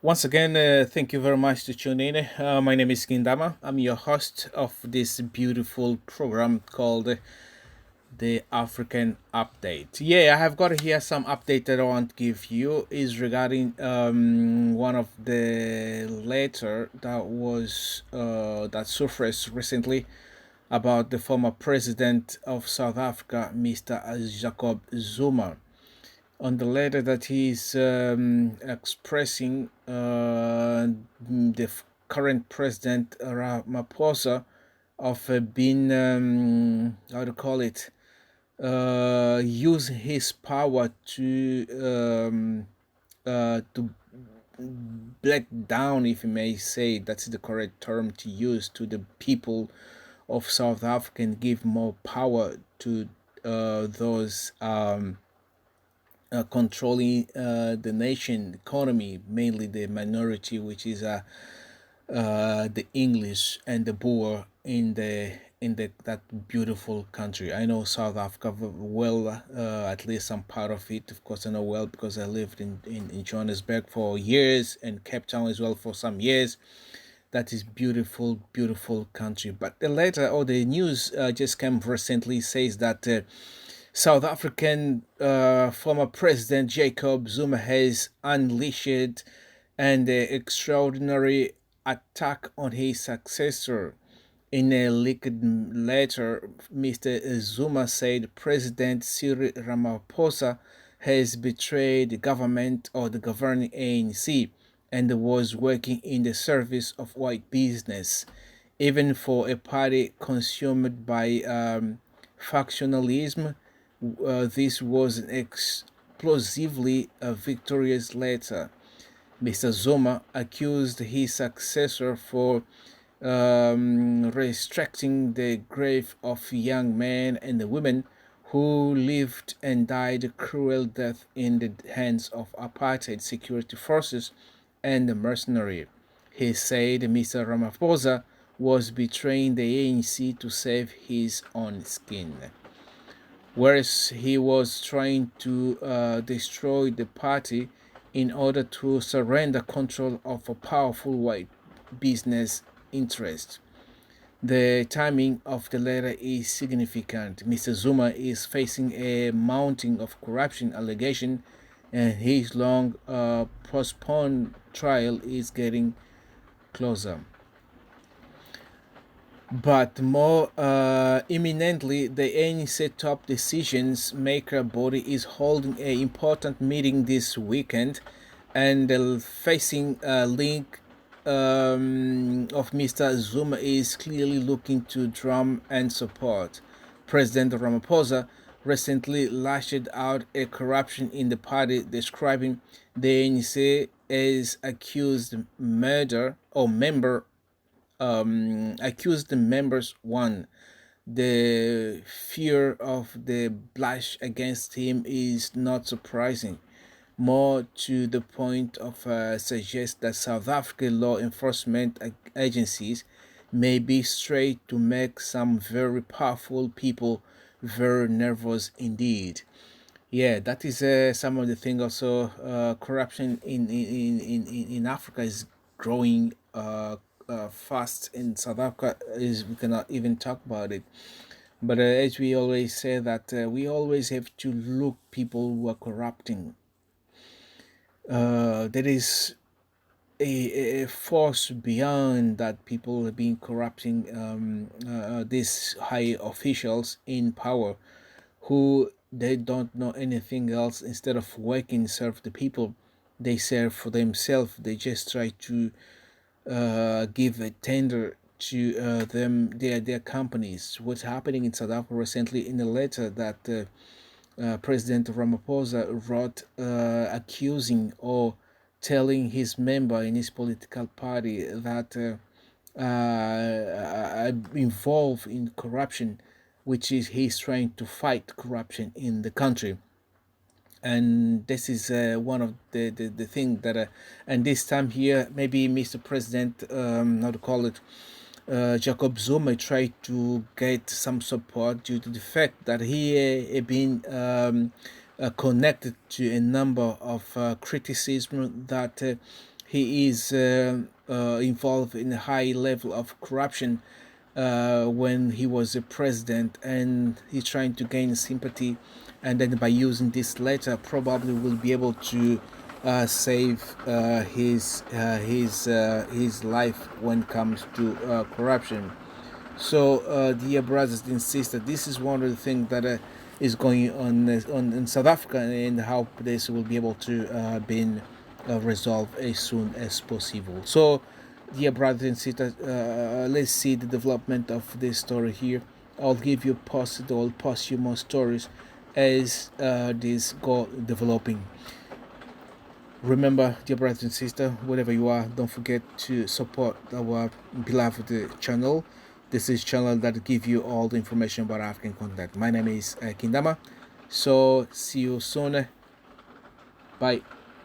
Once again, thank you very much to tune in. My name is Kindama. I'm your host of this beautiful program called the African Update. Yeah, I have got here some update that I want to give you is regarding one of the letter that surfaced recently about the former president of South Africa, Mr. Jacob Zuma, on the letter that he's expressing the current president Ramaphosa of being how to call it use his power to black down, if you may say that's the correct term to use, to the people of South Africa and give more power to those controlling the nation economy, mainly the minority, which is the English and the Boer in the that beautiful country. I know South Africa well, at least some part of it. Of course, I know well because I lived in Johannesburg for years and Cape Town as well for some years. That is beautiful, beautiful country. But the letter or the news just came recently says that South African former President Jacob Zuma has unleashed an extraordinary attack on his successor. In a leaked letter, Mr. Zuma said President Cyril Ramaphosa has betrayed the government or the governing ANC and was working in the service of white business, even for a party consumed by factionalism. This was an explosively victorious letter. Mr. Zuma accused his successor for restricting the grave of young men and women who lived and died a cruel death in the hands of apartheid security forces and the mercenary. He said Mr. Ramaphosa was betraying the ANC to save his own skin, whereas he was trying to destroy the party in order to surrender control of a powerful white business interest. The timing of the letter is significant. Mr. Zuma is facing a mounting of corruption allegation, and his long postponed trial is getting closer. But more imminently, the ANC top decisions maker body is holding an important meeting this weekend, and the facing link of Mr. Zuma is clearly looking to drum and support. President Ramaphosa recently lashed out a corruption in the party, describing the ANC as accused murder or member accused members won. The fear of the backlash against him is not surprising. More to the point of suggest that South African law enforcement agencies may be straight to make some very powerful people very nervous indeed. Yeah, that is some of the thing. Also, corruption in Africa is growing fast. In South Africa, is we cannot even talk about it. But as we always say that we always have to look people who are corrupting. There is a force beyond that. People have been corrupting these high officials in power who they don't know anything else. Instead of working serve the people, they serve for themselves. They just try to give a tender to their companies. What's happening in South Africa recently, in a letter that President Ramaphosa wrote, accusing or telling his member in his political party that are involved in corruption, which is he's trying to fight corruption in the country. And this is one of the thing that and this time here maybe Mr. President, how to call it, Jacob Zuma tried to get some support due to the fact that he had been connected to a number of criticism that he is involved in a high level of corruption when he was a president, and he's trying to gain sympathy, and then by using this letter probably will be able to save his life when it comes to corruption. So, dear brothers and sisters, this is one of the things that is going on in South Africa, and how this will be able to be resolved as soon as possible. So, dear brothers and sisters, let's see the development of this story here. I'll give you posthumous stories as this go developing. Remember, dear brothers and sisters, wherever you are, don't forget to support our beloved channel. This is channel that give you all the information about African content. My name is Kindama. So see you soon. Bye.